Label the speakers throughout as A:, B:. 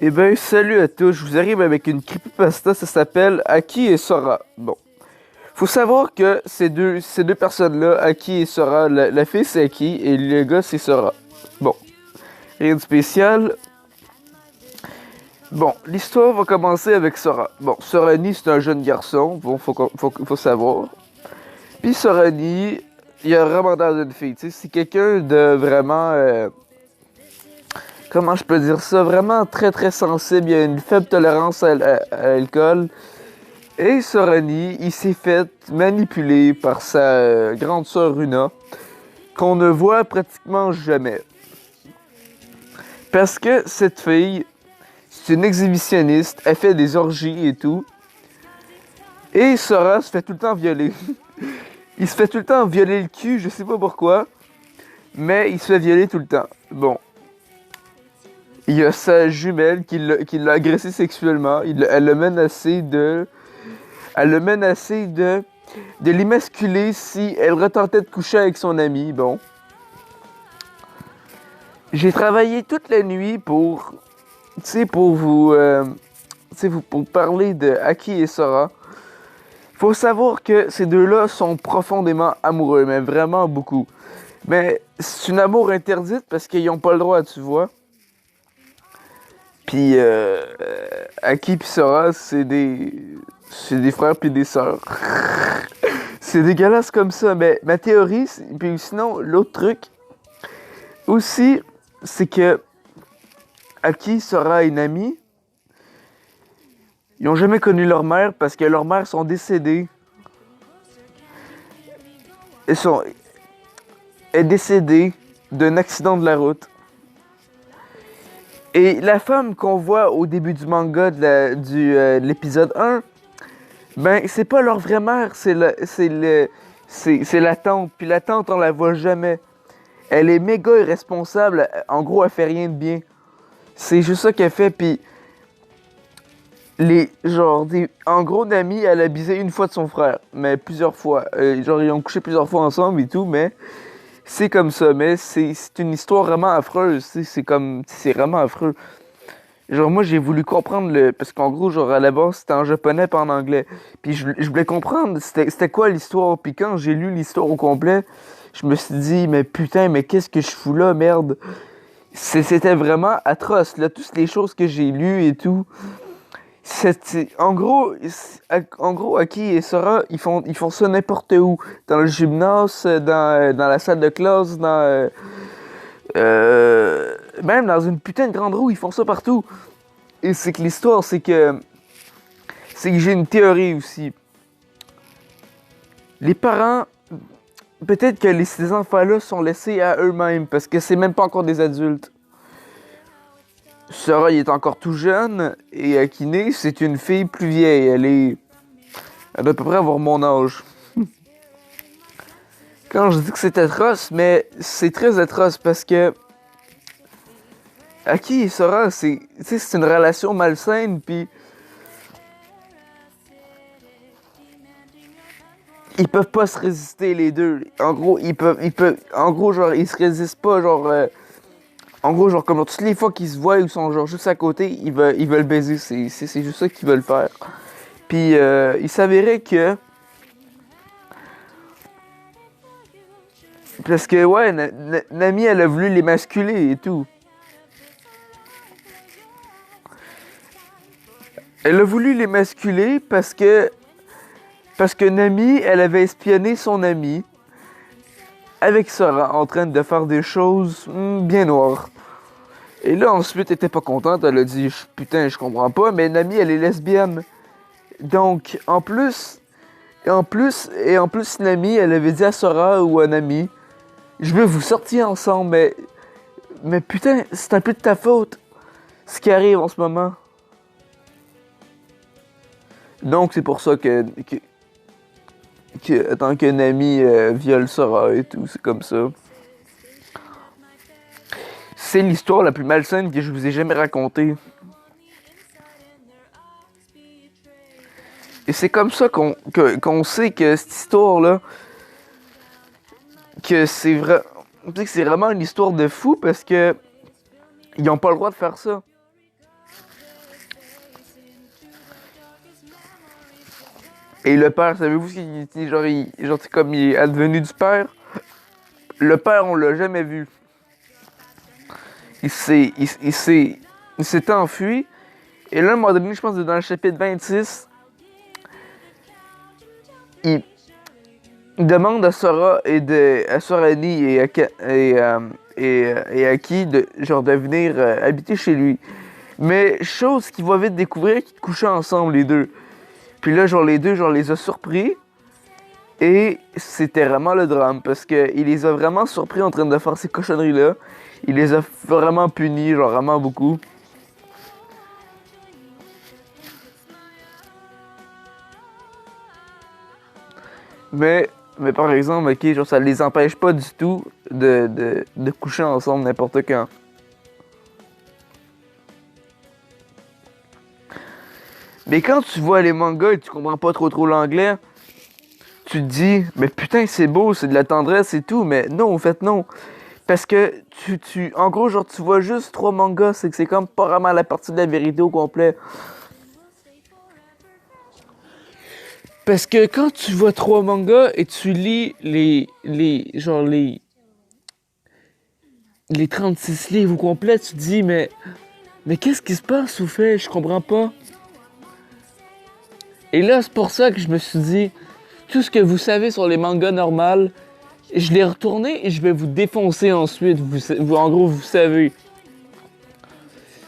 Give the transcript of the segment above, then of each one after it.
A: Eh ben, salut à tous, je vous arrive avec une creepypasta, ça s'appelle Aki et Sora. Bon, faut savoir que ces deux personnes-là, Aki et Sora, la fille c'est Aki et le gars c'est Sora. Bon, rien de spécial. Bon, l'histoire va commencer avec Sora. Bon, Sorani c'est un jeune garçon, bon, faut savoir. Puis Sorani, il a vraiment l'air d'une fille, tu sais, c'est quelqu'un de vraiment... comment je peux dire ça? Vraiment très très sensible, il a une faible tolérance à l'alcool. Et Sorani, il s'est fait manipuler par sa grande sœur Runa, qu'on ne voit pratiquement jamais. Parce que cette fille, c'est une exhibitionniste, elle fait des orgies et tout. Et Sora se fait tout le temps violer. Il se fait tout le temps violer le cul, je sais pas pourquoi, mais il se fait violer tout le temps. Bon. Il y a sa jumelle qui l'a agressé sexuellement. Elle l'a menacé de... Elle le menacé de l'émasculer si elle retentait de coucher avec son ami. Bon. J'ai travaillé toute la nuit pour, tu sais, pour vous, pour parler de Aki et Sora. Faut savoir que ces deux-là sont profondément amoureux, mais vraiment beaucoup. Mais c'est une amour interdite parce qu'ils n'ont pas le droit, tu vois. Puis Aki et Sora, c'est des frères puis des sœurs. C'est dégueulasse comme ça, mais ma théorie, puis sinon, l'autre truc aussi, c'est que Aki sera une amie. Ils ont jamais connu leur mère parce que leurs mères sont décédées. Elles sont est décédée d'un accident de la route. Et la femme qu'on voit au début du manga de l'épisode 1, ben c'est pas leur vraie mère, c'est la tante. Puis la tante, on la voit jamais. Elle est méga irresponsable. En gros, elle fait rien de bien. C'est juste ça qu'elle fait. Puis en gros, Nami, elle a bisé une fois de son frère, mais plusieurs fois. Genre, ils ont couché plusieurs fois ensemble et tout, mais c'est comme ça. Mais c'est une histoire vraiment affreuse. C'est vraiment affreux. Genre, moi, j'ai voulu comprendre parce qu'en gros, genre, à la base, c'était en japonais, pas en anglais. Puis je voulais comprendre c'était quoi l'histoire. Puis quand j'ai lu l'histoire au complet, je me suis dit, mais putain, mais qu'est-ce que je fous là, merde? C'était vraiment atroce, là, toutes les choses que j'ai lues et tout. En gros, Aki et Sora, ils font ça n'importe où. Dans le gymnase, dans la salle de classe, même dans une putain de grande roue, ils font ça partout. Et c'est que l'histoire, c'est que j'ai une théorie aussi. Les parents, peut-être que ces enfants-là sont laissés à eux-mêmes parce que c'est même pas encore des adultes. Sora, il est encore tout jeune et Akine, c'est une fille plus vieille. Elle doit à peu près avoir mon âge. Quand je dis que c'est atroce, mais c'est très atroce parce que Aki et Sora, c'est une relation malsaine, puis ils peuvent pas se résister les deux. En gros, en gros, genre, ils se résistent pas, genre, en gros, genre, comme toutes les fois qu'ils se voient, ils sont genre juste à côté, ils veulent baiser. C'est juste ça qu'ils veulent faire. Puis, il s'avérait que, parce que, ouais, Nami, elle a voulu les masculer et tout. Elle a voulu les masculer parce que Nami, elle avait espionné son ami avec Sora en train de faire des choses bien noires. Et là, ensuite, elle était pas contente. Elle a dit, putain, je comprends pas, mais Nami, elle est lesbienne. Donc, en plus, Nami, elle avait dit à Sora ou à Nami, je veux vous sortir ensemble, mais putain, c'est un peu de ta faute, ce qui arrive en ce moment. Donc, c'est pour ça que tant que Nami viole Sora et tout, c'est comme ça. C'est l'histoire la plus malsaine que je vous ai jamais racontée. Et c'est comme ça qu'on sait que cette histoire-là, que c'est vraiment une histoire de fou parce que ils ont pas le droit de faire ça. Et le père, savez-vous ce qu'il dit? Genre, genre c'est comme il est advenu du père. Le père, on l'a jamais vu. Il s'est, il s'est enfui. Et là, à un moment donné, je pense que dans le chapitre 26, il, il demande à Sora à Sora Annie et à qui de, genre, de venir habiter chez lui. Mais chose qu'il va vite découvrir qu'ils couchaient ensemble les deux. Puis là, genre les deux, genre les a surpris. Et c'était vraiment le drame parce que il les a vraiment surpris en train de faire ces cochonneries-là. Il les a vraiment punis, genre vraiment beaucoup. Mais, mais par exemple, ok, genre ça les empêche pas du tout de coucher ensemble n'importe quand. Mais quand tu vois les mangas et tu comprends pas trop l'anglais, tu te dis, mais putain, c'est beau, c'est de la tendresse et tout, mais non, en fait, non. Parce que en gros, genre, tu vois juste trois mangas, c'est que c'est comme pas vraiment la partie de la vérité au complet. Parce que quand tu vois trois mangas et tu lis genre les 36 livres au complet, tu te dis, mais qu'est-ce qui se passe au fait? Je comprends pas. Et là, c'est pour ça que je me suis dit, tout ce que vous savez sur les mangas normales, je l'ai retourné et je vais vous défoncer ensuite. En gros, vous savez.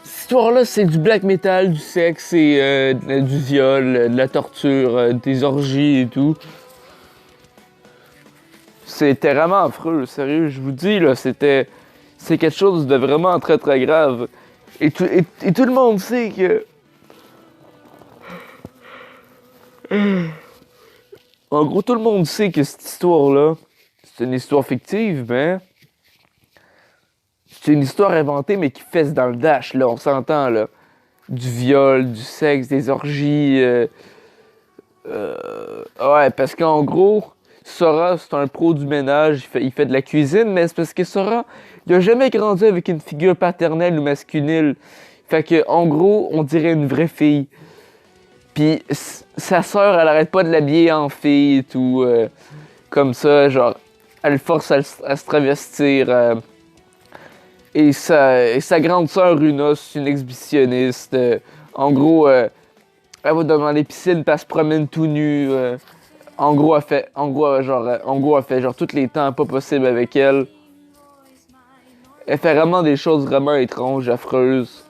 A: Cette histoire-là, c'est du black metal, du sexe et du viol, de la torture, des orgies et tout. C'était vraiment affreux, sérieux, je vous dis, là, c'est quelque chose de vraiment très grave. Et tout le monde sait que, en gros, tout le monde sait que cette histoire-là, c'est une histoire fictive, mais c'est une histoire inventée, mais qui fesse dans le dash, là, on s'entend, là. Du viol, du sexe, des orgies. Ouais, parce qu'en gros, Sora, c'est un pro du ménage, il fait de la cuisine, mais c'est parce que Sora, il a jamais grandi avec une figure paternelle ou masculine. Fait que, en gros, on dirait une vraie fille. Puis sa sœur, elle arrête pas de l'habiller en fille et tout. Comme ça, genre, elle le force à se travestir. Et sa grande sœur, Una, c'est une exhibitionniste. En gros, elle va devant les piscines, puis elle se promène tout nu. En gros, elle fait genre tous les temps pas possible avec elle. Elle fait vraiment des choses vraiment étranges, affreuses.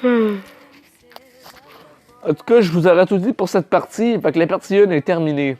A: En tout cas, je vous aurais tout dit pour cette partie, fait que la partie 1 est terminée.